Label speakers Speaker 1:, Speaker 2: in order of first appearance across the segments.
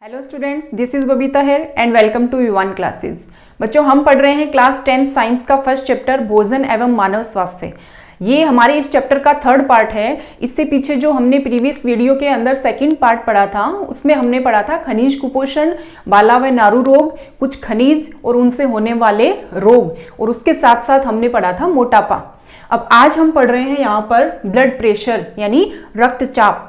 Speaker 1: Hello students, this is Babita here and welcome to V1 classes. बच्चों, हम पढ़ रहे हैं क्लास 10 साइंस का फर्स्ट चैप्टर भोजन एवं मानव स्वास्थ्य। ये हमारे इस चैप्टर का थर्ड पार्ट है। इससे पीछे जो हमने प्रीवियस वीडियो के अंदर सेकंड पार्ट पढ़ा था, उसमें हमने पढ़ा था खनिज कुपोषण, बाला व नारू रोग, कुछ खनिज और उनसे होने वाले रोग, और उसके साथ साथ हमने पढ़ा था मोटापा। अब आज हम पढ़ रहे हैं यहाँ पर ब्लड प्रेशर यानी रक्तचाप।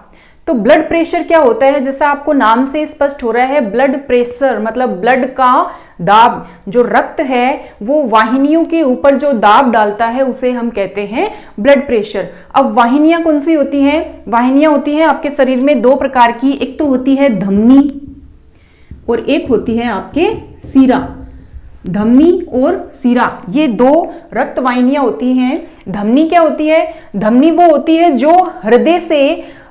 Speaker 1: तो ब्लड प्रेशर क्या होता है? जैसा आपको नाम से स्पष्ट हो रहा है, ब्लड प्रेशर मतलब ब्लड का दाब। जो रक्त है वो वाहिनियों के ऊपर जो दाब डालता है उसे हम कहते हैं ब्लड प्रेशर। अब वाहिनियां कौन सी होती हैं? वाहिनियां होती हैं आपके शरीर में दो प्रकार की। एक तो होती है धमनी और एक होती है आपके सीरा। धमनी और सीरा, ये दो रक्त वाहिनियां होती हैं। धमनी क्या होती है? धमनी वो होती है जो हृदय से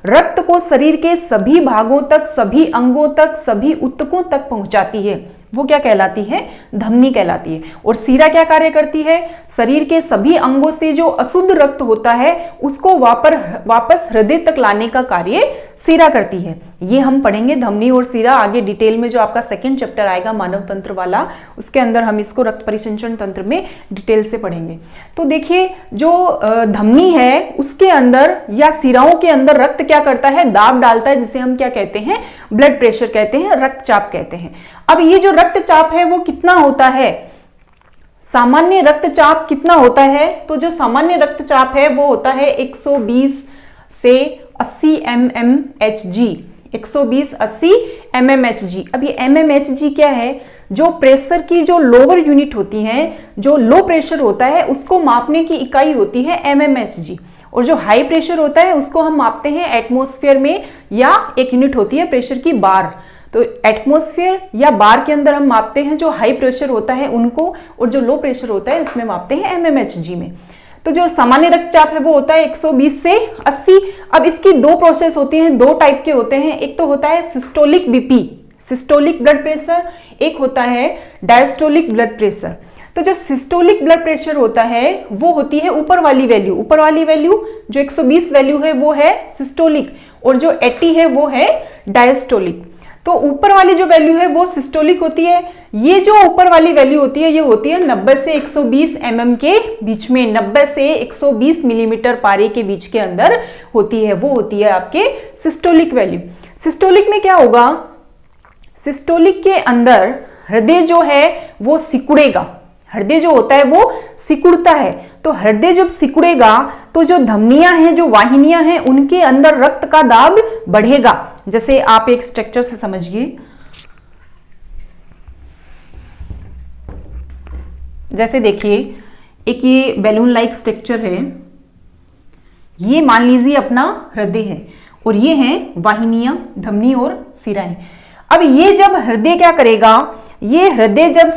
Speaker 1: रक्त को शरीर के सभी भागों तक, सभी अंगों तक, सभी ऊतकों तक पहुंचाती है। वो क्या कहलाती है? धमनी कहलाती है। और सीरा क्या कार्य करती है? शरीर के सभी अंगों से जो अशुद्ध रक्त होता है उसको वापस हृदय तक लाने का कार्य सीरा करती है। ये हम पढ़ेंगे धमनी और सीरा आगे डिटेल में। जो आपका सेकंड चैप्टर आएगा मानव तंत्र वाला, उसके अंदर हम इसको रक्त परिसंचरण तंत्र में डिटेल से पढ़ेंगे। तो देखिए, जो धमनी है उसके अंदर या सीराओं के अंदर रक्त क्या करता है? दाब डालता है, जिसे हम क्या कहते हैं? ब्लड प्रेशर कहते हैं, रक्तचाप कहते हैं। अब ये जो रक्तचाप है वो कितना होता है? सामान्य रक्तचाप कितना होता है? तो जो सामान्य रक्तचाप है वो होता है 120 से 80 mmHg। 120-80 mmHg। अब ये mmHg क्या है? जो प्रेशर की जो लोअर यूनिट होती है, जो लो प्रेशर होता है उसको मापने की इकाई होती है mmHg, और जो हाई प्रेशर होता है उसको हम मापते हैं एटमॉस्फेयर में, या एक यूनिट होती है प्रेशर की बार। तो एटमॉस्फेयर या बार के अंदर हम मापते हैं जो हाई प्रेशर होता है उनको, और जो लो प्रेशर होता है उसमें मापते हैं mmHg में। तो जो सामान्य रक्तचाप है वो होता है 120 से 80। अब इसकी दो प्रोसेस होती हैं, दो टाइप के होते हैं। एक तो होता है systolic BP, systolic blood pressure, एक होता है डायस्टोलिक ब्लड प्रेशर। तो जो सिस्टोलिक ब्लड प्रेशर होता है वो होती है ऊपर वाली वैल्यू। ऊपर वाली वैल्यू जो 120 वैल्यू है वो है सिस्टोलिक, और जो 80 है वो है डायस्टोलिक। तो ऊपर वाली जो वैल्यू है वो सिस्टोलिक होती है। ये जो ऊपर वाली वैल्यू होती है ये होती है 90 से 120 mm के बीच में, 90 से 120 मिलीमीटर पारे के बीच के अंदर होती है। वो होती है आपके सिस्टोलिक वैल्यू। सिस्टोलिक में क्या होगा? सिस्टोलिक के अंदर हृदय जो है वो सिकुड़ेगा। हृदय जो होता है वो सिकुड़ता है। तो हृदय जब सिकुड़ेगा तो जो धमनियां हैं, जो वाहिनियां हैं, उनके अंदर रक्त का दाब बढ़ेगा। जैसे आप एक स्ट्रक्चर से समझिए, जैसे देखिए एक ये बैलून लाइक स्ट्रक्चर है। ये मान लीजिए अपना हृदय है, और ये हैं वाहिनियां, धमनी और सिराएं। अब ये जब हृदय क्या करेगा? ये हृदय जब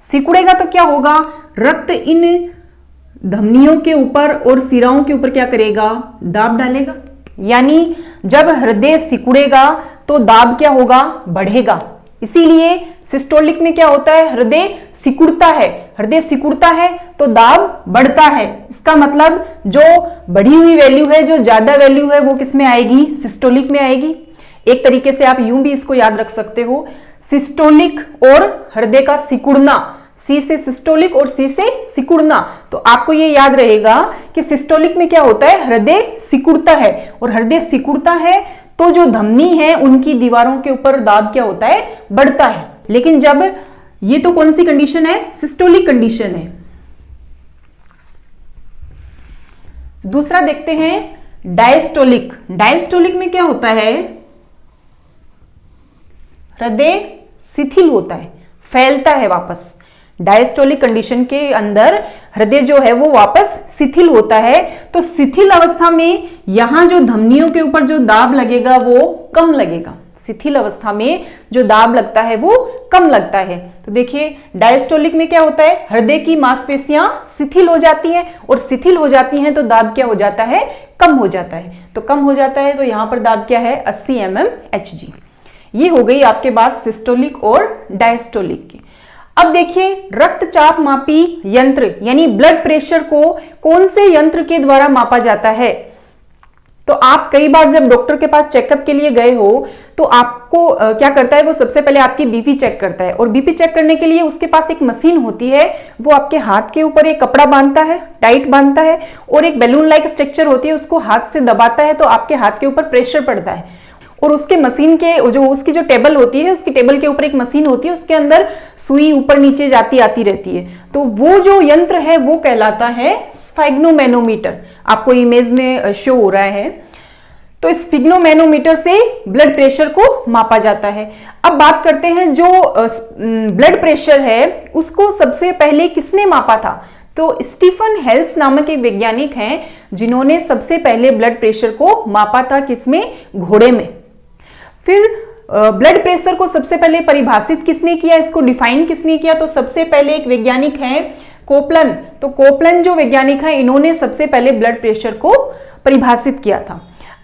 Speaker 1: सिकुड़ेगा तो क्या होगा? रक्त इन धमनियों के ऊपर और सिराओं के ऊपर क्या करेगा? दाब डालेगा। यानी जब हृदय सिकुड़ेगा तो दाब क्या होगा? बढ़ेगा। इसीलिए सिस्टोलिक में क्या होता है? हृदय सिकुड़ता है। हृदय सिकुड़ता है तो दाब बढ़ता है। इसका मतलब जो बढ़ी हुई वैल्यू है, जो ज्यादा वैल्यू है, वो किस में आएगी? सिस्टोलिक में आएगी। एक तरीके से आप यूं भी इसको याद रख सकते हो, सिस्टोलिक और हृदय का सिकुड़ना, सी से सिस्टोलिक और सी से सिकुड़ना। तो आपको ये याद रहेगा कि सिस्टोलिक में क्या होता है? हृदय सिकुड़ता है, और हृदय सिकुड़ता है तो जो धमनी है उनकी दीवारों के ऊपर दाब क्या होता है? बढ़ता है। लेकिन जब ये तो कौन सी कंडीशन है? सिस्टोलिक कंडीशन है। दूसरा देखते हैं डायस्टोलिक। डायस्टोलिक में क्या होता है? हृदय शिथिल होता है, फैलता है वापस। डायस्टोलिक कंडीशन के अंदर हृदय जो है वो वापस शिथिल होता है। तो शिथिल अवस्था में यहां जो धमनियों के ऊपर जो दाब लगेगा वो कम लगेगा। शिथिल अवस्था में जो दाब लगता है वो कम लगता है। तो देखिए डायस्टोलिक में क्या होता है? हृदय की मांसपेशियां शिथिल हो जाती हैं, और शिथिल हो जाती हैं तो दाब क्या हो जाता है? कम हो जाता है। तो कम हो जाता है तो यहां पर दाब क्या है? 80 mmHg। ये हो गई आपके बात सिस्टोलिक और डायस्टोलिक की। अब देखिए रक्तचाप मापी यंत्र यानी ब्लड प्रेशर को कौन से यंत्र के द्वारा मापा जाता है? तो आप कई बार जब डॉक्टर के पास चेकअप के लिए गए हो तो आपको क्या करता है, वो सबसे पहले आपकी बीपी चेक करता है, और बीपी चेक करने के लिए उसके पास एक मशीन होती है, वो आपके हाथ के ऊपर एक कपड़ा बांधता है, टाइट बांधता है, और एक बैलून लाइक स्ट्रक्चर होती है, उसको हाथ से दबाता है तो आपके हाथ के ऊपर प्रेशर पड़ता है, और उसके मशीन के उसकी जो टेबल होती है, उसकी टेबल के ऊपर एक मशीन होती है, उसके अंदर सुई ऊपर नीचे जाती आती रहती है। तो वो जो यंत्र है वो कहलाता है स्फिग्नोमैनोमीटर। आपको इमेज में शो हो रहा है। तो स्फिग्नोमैनोमीटर से ब्लड प्रेशर को मापा जाता है। अब बात करते हैं जो ब्लड प्रेशर है उसको सबसे पहले किसने मापा था? तो स्टीफन हेल्स नामक एक वैज्ञानिक हैं जिन्होंने सबसे पहले ब्लड प्रेशर को मापा था। किसमें? घोड़े में। फिर ब्लड प्रेशर को सबसे पहले परिभाषित किसने किया, इसको डिफाइन किसने किया? तो सबसे पहले एक वैज्ञानिक है कोपलन। तो कोपलन जो वैज्ञानिक है इन्होंने सबसे पहले ब्लड प्रेशर को परिभाषित किया था।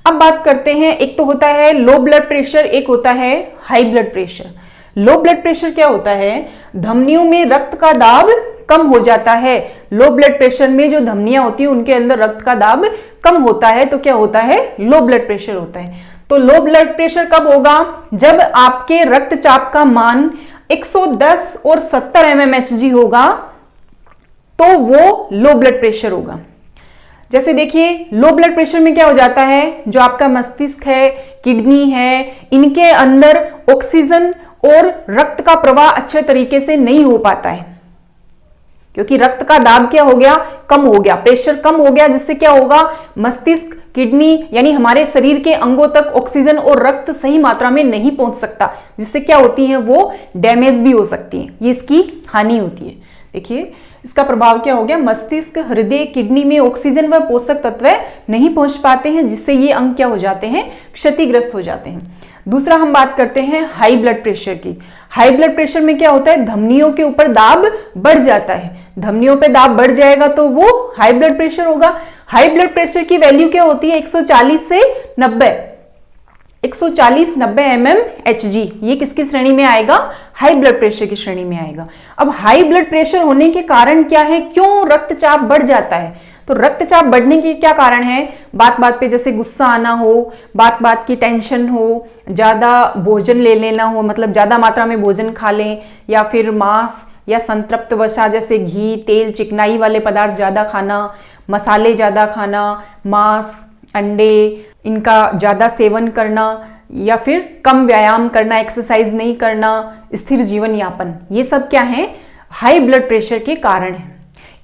Speaker 1: अब बात करते हैं, एक तो होता है लो ब्लड प्रेशर, एक होता है high blood pressure. Low blood pressure क्या होता है? धमनियों में रक्त का दाब कम हो जाता है। लो ब्लड प्रेशर में जो धमनियां होती है उनके अंदर रक्त का दाब कम होता है, तो क्या होता है? लो ब्लड प्रेशर होता है। तो लो ब्लड प्रेशर कब होगा? जब आपके रक्तचाप का मान 110 और 70 mmHg होगा तो वो लो ब्लड प्रेशर होगा। जैसे देखिए लो ब्लड प्रेशर में क्या हो जाता है, जो आपका मस्तिष्क है, किडनी है, इनके अंदर ऑक्सीजन और रक्त का प्रवाह अच्छे तरीके से नहीं हो पाता है, क्योंकि रक्त का दाब क्या हो गया? कम हो गया, प्रेशर कम हो गया, जिससे क्या होगा? मस्तिष्क, किडनी यानी हमारे शरीर के अंगों तक ऑक्सीजन और रक्त सही मात्रा में नहीं पहुंच सकता, जिससे क्या होती है? वो डैमेज भी हो सकती है, ये इसकी हानि होती है। देखिए इसका प्रभाव क्या हो गया? मस्तिष्क, हृदय, किडनी में ऑक्सीजन व पोषक तत्व नहीं पहुंच पाते हैं, जिससे ये अंग क्या हो जाते हैं? क्षतिग्रस्त हो जाते हैं। दूसरा हम बात करते हैं हाई ब्लड प्रेशर की। हाई ब्लड प्रेशर में क्या होता है? धमनियों के ऊपर दाब बढ़ जाता है। धमनियों पे दाब बढ़ जाएगा तो वो हाई ब्लड प्रेशर होगा। हाई ब्लड प्रेशर की वैल्यू क्या होती है? 140 से 90 140-90 mmHg। ये किसकी श्रेणी में आएगा? हाई ब्लड प्रेशर की श्रेणी में आएगा। अब हाई ब्लड प्रेशर होने के कारण क्या है? क्यों रक्तचाप बढ़ जाता है? तो रक्तचाप बढ़ने के क्या कारण है? बात बात पे जैसे गुस्सा आना हो, बात बात की टेंशन हो, ज्यादा भोजन ले लेना हो, मतलब ज्यादा मात्रा में भोजन खा लें, या फिर मांस या संतृप्त वसा जैसे घी, तेल, चिकनाई वाले पदार्थ ज्यादा खाना, मसाले ज्यादा खाना, मांस, अंडे, इनका ज्यादा सेवन करना, या फिर कम व्यायाम करना, एक्सरसाइज नहीं करना, स्थिर जीवन यापन, ये सब क्या है? हाई ब्लड प्रेशर के कारण है।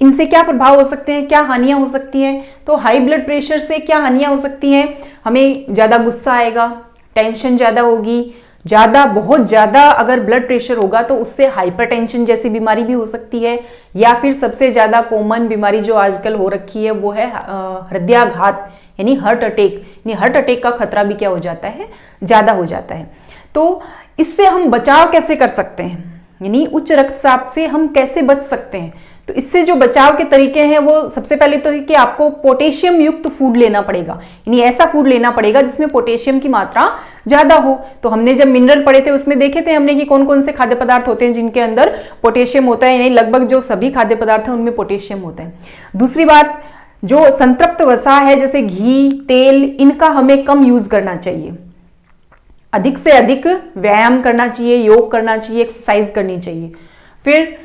Speaker 1: इनसे क्या प्रभाव हो सकते हैं, क्या हानियां हो सकती हैं? तो हाई ब्लड प्रेशर से क्या हानियां हो सकती हैं? हमें ज्यादा गुस्सा आएगा, टेंशन ज्यादा होगी, बहुत ज्यादा अगर ब्लड प्रेशर होगा तो उससे हाइपरटेंशन जैसी बीमारी भी हो सकती है, या फिर सबसे ज्यादा कॉमन बीमारी जो आजकल हो रखी है वो है हृदयाघात यानी हार्ट अटैक। यानी हार्ट अटैक का खतरा भी क्या हो जाता है? ज्यादा हो जाता है। तो इससे हम बचाव कैसे कर सकते हैं, यानी उच्च रक्तचाप से हम कैसे बच सकते हैं? तो इससे जो बचाव के तरीके हैं वो सबसे पहले तो है कि आपको पोटेशियम युक्त फूड लेना पड़ेगा, यानी ऐसा फूड लेना पड़ेगा जिसमें पोटेशियम की मात्रा ज्यादा हो। तो हमने जब मिनरल पढ़े थे उसमें देखे थे हमने कि कौन कौन से खाद्य पदार्थ होते हैं जिनके अंदर पोटेशियम होता है, यानी लगभग जो सभी खाद्य पदार्थ हैं उनमें पोटेशियम होता है। दूसरी बात, जो संतृप्त वसा है जैसे घी, तेल, इनका हमें कम यूज करना चाहिए। अधिक से अधिक व्यायाम करना चाहिए, योग करना चाहिए, एक्सरसाइज करनी चाहिए। फिर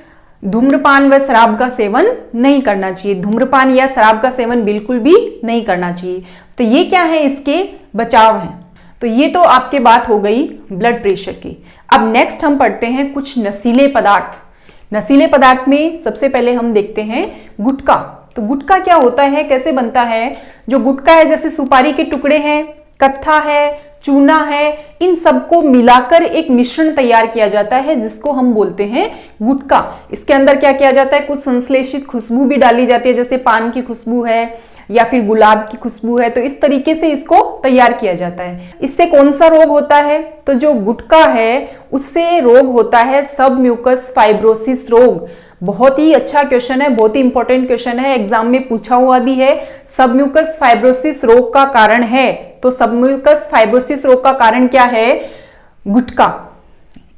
Speaker 1: धूम्रपान व शराब का सेवन नहीं करना चाहिए। धूम्रपान या शराब का सेवन बिल्कुल भी नहीं करना चाहिए। तो ये क्या है? इसके बचाव हैं। तो ये तो आपके बात हो गई ब्लड प्रेशर की। अब नेक्स्ट हम पढ़ते हैं कुछ नशीले पदार्थ। नशीले पदार्थ में सबसे पहले हम देखते हैं गुटखा। तो गुटखा क्या होता है, कैसे बनता है? जो गुटखा है जैसे सुपारी के टुकड़े हैं, कत्था है, चूना है, इन सबको मिलाकर एक मिश्रण तैयार किया जाता है जिसको हम बोलते हैं गुटखा। इसके अंदर क्या किया जाता है? कुछ संश्लेषित खुशबू भी डाली जाती है, जैसे पान की खुशबू है या फिर गुलाब की खुशबू है। तो इस तरीके से इसको तैयार किया जाता है। इससे कौन सा रोग होता है? तो जो गुटखा है उससे रोग होता है सबम्यूकस फाइब्रोसिस रोग। बहुत ही अच्छा क्वेश्चन है, बहुत ही इंपॉर्टेंट क्वेश्चन है, एग्जाम में पूछा हुआ भी है। सबम्यूकस फाइब्रोसिस रोग का कारण है, तो सबम्यूकस फाइब्रोसिस रोग का कारण क्या है? गुटखा।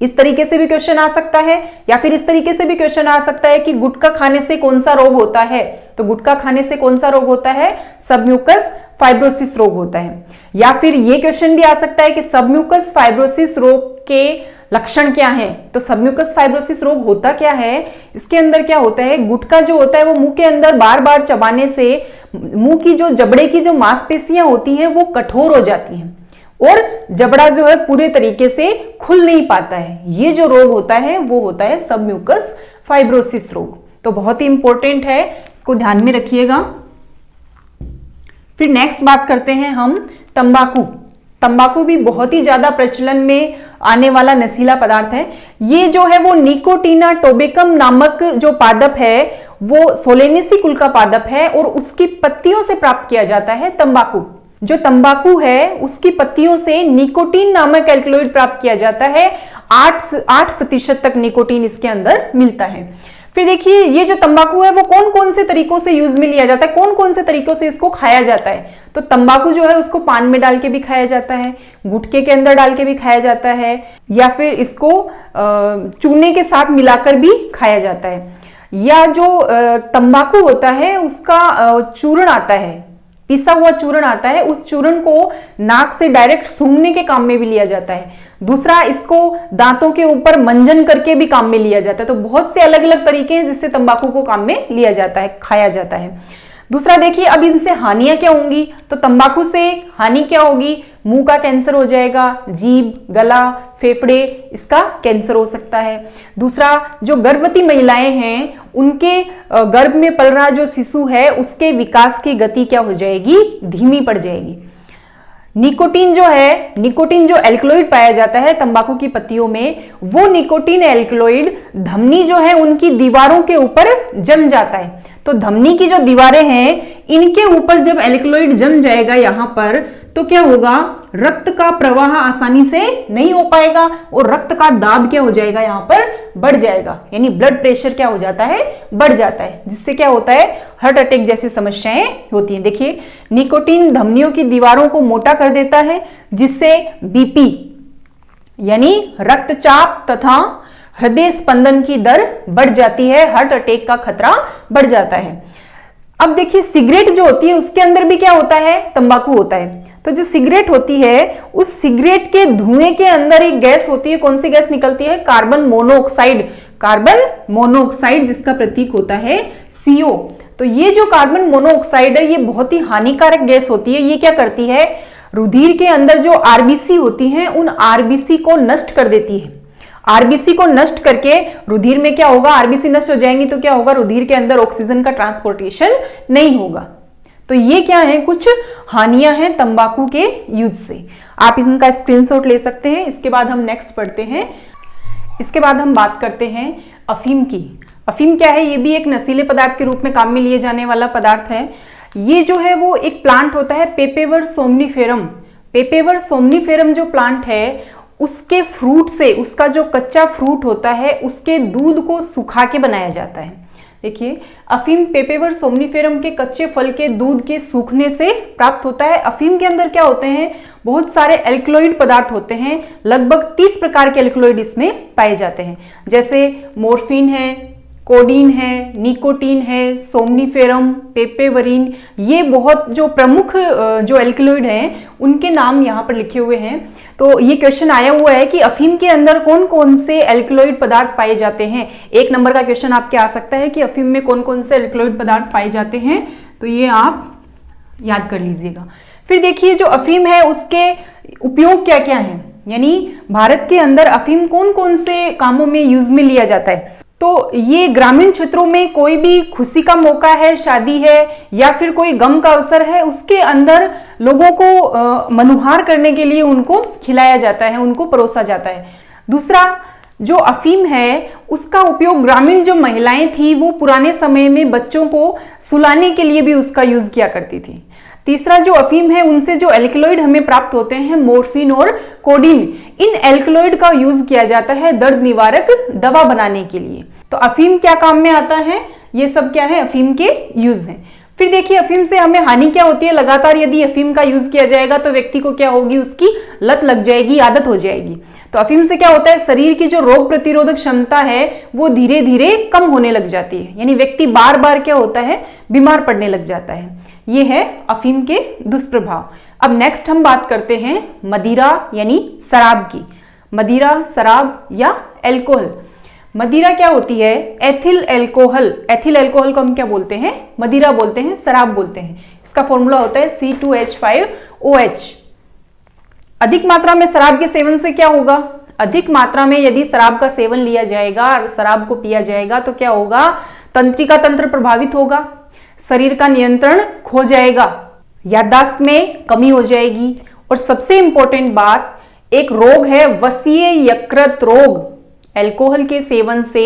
Speaker 1: इस तरीके से भी क्वेश्चन आ सकता है, या फिर इस तरीके से भी क्वेश्चन आ सकता है कि गुटखा खाने से कौन सा रोग होता है, तो गुटखा खाने से कौन सा रोग होता है, सबम्यूकस फाइब्रोसिस रोग होता है। या फिर ये क्वेश्चन भी आ सकता है कि सबम्यूकस फाइब्रोसिस रोग के लक्षण क्या हैं, तो सबम्यूकस फाइब्रोसिस रोग होता क्या है, इसके अंदर क्या होता है, गुटखा जो होता है वो मुंह के अंदर बार बार चबाने से मुंह की जो जबड़े की जो मांसपेशियां होती हैं वो कठोर हो जाती हैं और जबड़ा जो है पूरे तरीके से खुल नहीं पाता है। ये जो रोग होता है वो होता है सबम्यूकस फाइब्रोसिस रोग। तो बहुत ही इंपॉर्टेंट है, इसको ध्यान में रखिएगा। फिर नेक्स्ट बात करते हैं हम तंबाकू। तंबाकू भी बहुत ही ज्यादा प्रचलन में आने वाला नशीला पदार्थ है। ये जो है वो निकोटीना टोबेकम नामक जो पादप है वो सोलेनेसी कुल का पादप है और उसकी पत्तियों से प्राप्त किया जाता है तंबाकू। जो तंबाकू है उसकी पत्तियों से निकोटीन नामक एल्कलॉइड प्राप्त किया जाता है। 8% तक निकोटीन इसके अंदर मिलता है। फिर देखिए ये जो तंबाकू है वो कौन कौन से तरीकों से यूज में लिया जाता है, कौन कौन से तरीकों से इसको खाया जाता है। तो तंबाकू जो है उसको पान में डाल के भी खाया जाता है, गुटखे के अंदर डाल के भी खाया जाता है, या फिर इसको चूने के साथ मिलाकर भी खाया जाता है। या जो तंबाकू होता है उसका चूर्ण आता है, पिसा हुआ चूर्ण आता है, उस चूर्ण को नाक से डायरेक्ट सूंघने के काम में भी लिया जाता है। दूसरा, इसको दांतों के ऊपर मंजन करके भी काम में लिया जाता है। तो बहुत से अलग अलग तरीके हैं जिससे तंबाकू को काम में लिया जाता है, खाया जाता है। दूसरा देखिए, अब इनसे हानियां क्या होंगी, तो तंबाकू से हानि क्या होगी, मुंह का कैंसर हो जाएगा, जीभ, गला, फेफड़े, इसका कैंसर हो सकता है। दूसरा, जो गर्भवती महिलाएं हैं उनके गर्भ में पल रहा जो शिशु है उसके विकास की गति क्या हो जाएगी, धीमी पड़ जाएगी। निकोटीन जो है, निकोटीन जो एल्कलॉइड पाया जाता है तंबाकू की पत्तियों में, वो निकोटीन एल्कलॉइड धमनी जो है उनकी दीवारों के ऊपर जम जाता है। तो धमनी की जो दीवारें हैं इनके ऊपर जब एल्कलॉइड जम जाएगा यहां पर, तो क्या होगा, रक्त का प्रवाह आसानी से नहीं हो पाएगा और रक्त का दाब क्या हो जाएगा, यहां पर बढ़ जाएगा, यानी ब्लड प्रेशर क्या हो जाता है, बढ़ जाता है, जिससे क्या होता है, हार्ट अटैक जैसी समस्याएं होती हैं। देखिए, निकोटीन धमनियों की दीवारों को मोटा कर देता है, जिससे बीपी यानी रक्तचाप तथा हृदय स्पंदन की दर बढ़ जाती है, हार्ट अटैक का खतरा बढ़ जाता है। अब देखिए, सिगरेट जो होती है उसके अंदर भी क्या होता है, तंबाकू होता है। तो जो सिगरेट होती है उस सिगरेट के धुएं के अंदर एक गैस होती है, कौन सी गैस निकलती है, कार्बन मोनोऑक्साइड, कार्बन मोनोऑक्साइड जिसका प्रतीक होता है CO। तो ये जो कार्बन मोनोऑक्साइड है ये बहुत ही हानिकारक गैस होती है। ये क्या करती है, रुधिर के अंदर जो आरबीसी होती हैं उन आरबीसी को नष्ट कर देती है। आरबीसी को नष्ट करके रुधिर में क्या होगा, आरबीसी नष्ट हो जाएंगी तो क्या होगा, रुधिर के अंदर ऑक्सीजन का ट्रांसपोर्टेशन नहीं होगा। तो ये क्या है, कुछ हानियां हैं तंबाकू के यूज से। आप इनका स्क्रीनशॉट ले सकते हैं। इसके बाद हम नेक्स्ट पढ़ते हैं। इसके बाद हम बात करते हैं अफीम की। अफीम क्या है, ये भी एक नशीले पदार्थ के रूप में काम में लिए जाने वाला पदार्थ है। ये जो है वो एक प्लांट होता है, पेपेवर सोमनीफेरम। पेपेवर सोमनीफेरम जो प्लांट है उसके फ्रूट से, उसका जो कच्चा फ्रूट होता है उसके दूध को सुखा के बनाया जाता है। देखिए, अफीम पेपेवर सोमनीफेरम के कच्चे फल के दूध के सूखने से प्राप्त होता है। अफीम के अंदर क्या होते हैं, बहुत सारे एल्कलॉइड पदार्थ होते हैं, लगभग 30 प्रकार के एल्कलॉइड इसमें पाए जाते हैं, जैसे मोर्फिन है, कोडीन है, निकोटीन है, सोमनीफेरम, पेपेवरिन। ये बहुत जो प्रमुख जो एल्कलॉइड हैं उनके नाम यहाँ पर लिखे हुए हैं। तो ये क्वेश्चन आया हुआ है कि अफीम के अंदर कौन कौन से एल्कलॉइड पदार्थ पाए जाते हैं। 1 नंबर का क्वेश्चन आपके आ सकता है कि अफीम में कौन कौन से एल्कलॉइड पदार्थ पाए जाते हैं, तो ये आप याद कर लीजिएगा। फिर देखिए, जो अफीम है उसके उपयोग क्या क्या है, यानी भारत के अंदर अफीम कौन कौन से कामों में यूज में लिया जाता है। तो ये ग्रामीण क्षेत्रों में कोई भी खुशी का मौका है, शादी है या फिर कोई गम का अवसर है, उसके अंदर लोगों को मनुहार करने के लिए उनको खिलाया जाता है, उनको परोसा जाता है। दूसरा, जो अफीम है उसका उपयोग ग्रामीण जो महिलाएं थी वो पुराने समय में बच्चों को सुलाने के लिए भी उसका यूज किया करती थी। तीसरा, जो अफीम है उनसे जो एल्कलॉइड हमें प्राप्त होते हैं, मोर्फिन और कोडीन, इन एल्कलॉइड का यूज किया जाता है दर्द निवारक दवा बनाने के लिए। तो अफीम क्या काम में आता है, ये सब क्या है, अफीम के यूज हैं। फिर देखिए अफीम से हमें हानि क्या होती है, लगातार यदि अफीम का यूज किया जाएगा तो व्यक्ति को क्या होगी, उसकी लत लग जाएगी, आदत हो जाएगी। तो अफीम से क्या होता है, शरीर की जो रोग प्रतिरोधक क्षमता है वो धीरे धीरे कम होने लग जाती है, यानी व्यक्ति बार बार क्या होता है, बीमार पड़ने लग जाता है। ये है अफीम के दुष्प्रभाव। अब नेक्स्ट हम बात करते हैं मदिरा यानी शराब की। मदिरा, शराब या एल्कोहल। मदिरा क्या होती है, एथिल एल्कोहल। एथिल एल्कोहल को हम क्या बोलते हैं, मदिरा बोलते हैं, शराब बोलते हैं। इसका फॉर्मूला होता है C2H5OH। अधिक मात्रा में शराब के सेवन से क्या होगा, अधिक मात्रा में यदि शराब का सेवन लिया जाएगा, शराब को पिया जाएगा तो क्या होगा, तंत्रिका तंत्र प्रभावित होगा, शरीर का नियंत्रण खो जाएगा, याददाश्त में कमी हो जाएगी, और सबसे इंपॉर्टेंट बात, एक रोग है वसीय यकृत रोग। अल्कोहल के सेवन से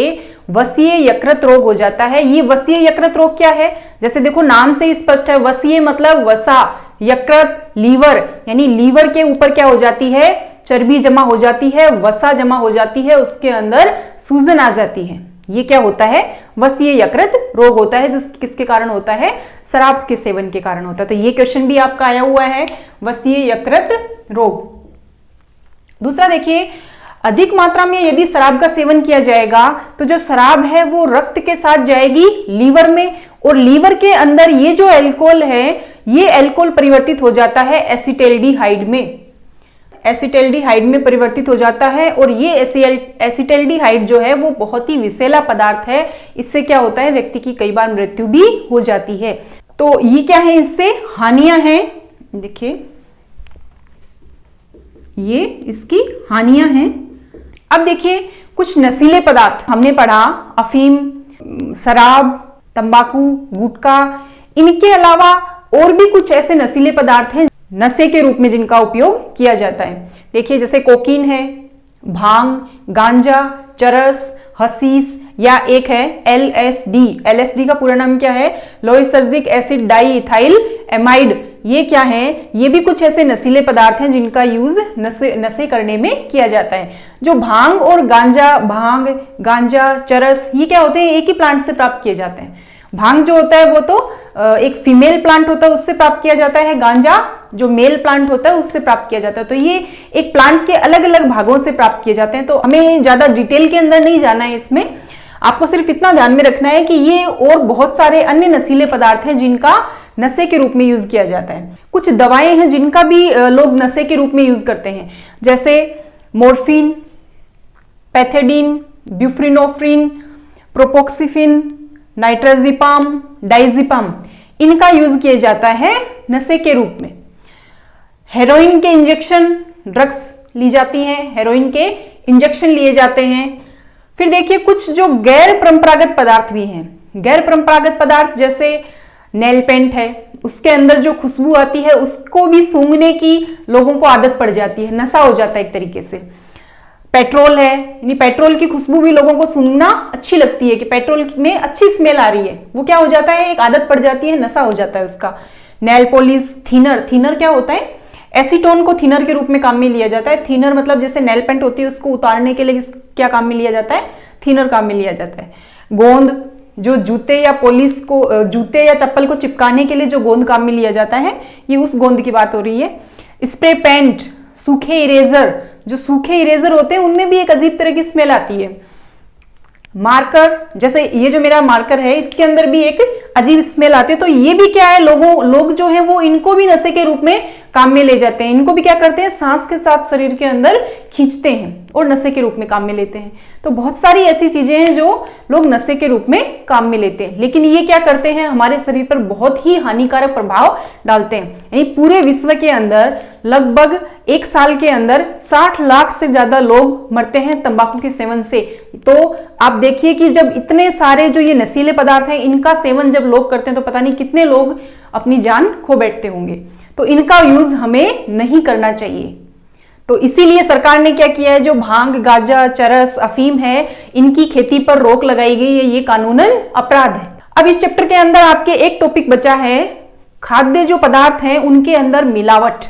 Speaker 1: वसीय यकृत रोग हो जाता है। ये वसीय यकृत रोग क्या है, जैसे देखो नाम से स्पष्ट है, वसीय मतलब वसा, यकृत लीवर, यानी लीवर के ऊपर क्या हो जाती है, चर्बी जमा हो जाती है, वसा जमा हो जाती है, उसके अंदर सूजन आ जाती है। ये क्या होता है, वसीय यकृत रोग होता है, जो किसके कारण होता है, शराब के सेवन के कारण होता है। तो ये क्वेश्चन भी आपका आया हुआ है, वसीय यकृत रोग। दूसरा देखिए, अधिक मात्रा में यदि शराब का सेवन किया जाएगा तो जो शराब है वो रक्त के साथ जाएगी लीवर में, और लीवर के अंदर ये जो अल्कोहल है, ये अल्कोहल परिवर्तित हो जाता है एसिटाल्डिहाइड में। एसिटाल्डिहाइड में परिवर्तित हो जाता है, और ये एसिटाल्डिहाइड जो है वो बहुत ही विषैला पदार्थ है। इससे क्या होता है, व्यक्ति की कई बार मृत्यु भी हो जाती है। तो ये क्या है, इससे हानियां हैं। देखिए ये इसकी हानियां हैं। अब देखिए कुछ नशीले पदार्थ हमने पढ़ा, अफीम, शराब, तंबाकू, गुटखा, इनके अलावा और भी कुछ ऐसे नशीले पदार्थ हैं नशे के रूप में जिनका उपयोग किया जाता है। देखिए जैसे कोकीन है, भांग, गांजा, चरस, हशीश, या एक है LSD। LSD का पूरा नाम क्या है, लोइसर्जिक एसिड डाई इथाइल एमाइड। ये क्या है, ये भी कुछ ऐसे नशीले पदार्थ हैं जिनका यूज नशे करने में किया जाता है। जो भांग और गांजा, भांग, गांजा, चरस, ये क्या होते हैं, एक ही प्लांट से प्राप्त किए जाते हैं। भांग जो होता है वो तो एक फीमेल प्लांट होता है, उससे प्राप्त किया जाता है। गांजा जो मेल प्लांट होता है उससे प्राप्त किया जाता है। तो ये एक प्लांट के अलग अलग भागों से प्राप्त किए जाते हैं। तो हमें ज्यादा डिटेल के अंदर नहीं जाना है इसमें, आपको सिर्फ इतना ध्यान में रखना है कि ये और बहुत सारे अन्य नशीले पदार्थ हैं जिनका नशे के रूप में यूज किया जाता है। कुछ दवाएं हैं जिनका भी लोग नशे के रूप में यूज करते हैं, जैसे मोर्फिन, पैथेडीन, ब्यूफ्रिनोफ्रिन, प्रोपोक्सिफिन, नाइट्राजिपाम, डाइजिपाम, इनका यूज किया जाता है नशे के रूप में। हेरोइन के इंजेक्शन, ड्रग्स ली जाती हैं, हेरोइन के इंजेक्शन लिए जाते हैं। फिर देखिए कुछ जो गैर परंपरागत पदार्थ भी हैं। गैर परंपरागत पदार्थ जैसे नेल पेंट है, उसके अंदर जो खुशबू आती है उसको भी सूंघने की लोगों को आदत पड़ जाती है, नशा हो जाता है एक तरीके से। पेट्रोल है, यानी पेट्रोल की खुशबू भी लोगों को सूंघना अच्छी लगती है कि पेट्रोल में अच्छी स्मेल आ रही है, वो क्या हो जाता है, एक आदत पड़ जाती है, नशा हो जाता है उसका। नेल पॉलिश, थिनर, थिनर क्या होता है, एसीटोन को थिनर के रूप में काम में लिया जाता है। थिनर मतलब जैसे नेल पेंट होती है उसको उतारने के लिए क्या काम में लिया जाता है, थिनर काम में लिया जाता है। गोंद, जो जूते या पॉलिश को, जूते या चप्पल को चिपकाने के लिए जो गोंद काम में लिया जाता है, ये उस गोंद की बात हो रही है। स्प्रे पेंट, सूखे इरेजर, जो सूखे इरेजर होते हैं उनमें भी एक अजीब तरह की स्मेल आती है। मार्कर, जैसे ये जो मेरा मार्कर है इसके अंदर भी एक अजीब स्मेल आती है। तो ये भी क्या है, लोग जो है वो इनको भी नशे के रूप में काम में ले जाते हैं। इनको भी क्या करते हैं, सांस के साथ शरीर के अंदर खींचते हैं और नशे के रूप में काम में लेते हैं। तो बहुत सारी ऐसी चीजें हैं जो लोग नशे के रूप में काम में लेते हैं, लेकिन ये क्या करते हैं, हमारे शरीर पर बहुत ही हानिकारक प्रभाव डालते हैं। यानी पूरे विश्व के अंदर लगभग एक साल के अंदर 60 लाख से ज्यादा लोग मरते हैं तंबाकू के सेवन से। तो आप देखिए कि जब इतने सारे जो ये नशीले पदार्थ हैं इनका सेवन जब लोग करते हैं तो पता नहीं कितने लोग अपनी जान खो बैठते होंगे। तो इनका यूज हमें नहीं करना चाहिए। तो इसीलिए सरकार ने क्या किया है, जो भांग, गांजा, चरस, अफीम है, इनकी खेती पर रोक लगाई गई है। ये कानूनन अपराध है। अब इस चैप्टर के अंदर आपके एक टॉपिक बचा है, खाद्य जो पदार्थ हैं उनके अंदर मिलावट।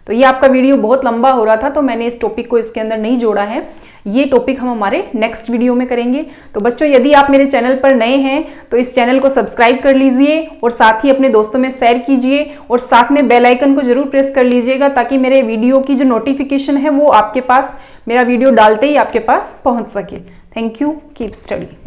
Speaker 1: तो ये आपका वीडियो बहुत लंबा हो रहा था तो मैंने इस टॉपिक को इसके अंदर नहीं जोड़ा है। ये टॉपिक हम हमारे नेक्स्ट वीडियो में करेंगे। तो बच्चों, यदि आप मेरे चैनल पर नए हैं तो इस चैनल को सब्सक्राइब कर लीजिए और साथ ही अपने दोस्तों में शेयर कीजिए और साथ में बेल आइकन को जरूर प्रेस कर लीजिएगा ताकि मेरे वीडियो की जो नोटिफिकेशन है वो आपके पास, मेरा वीडियो डालते ही आपके पास पहुंच सके। Thank you, keep study.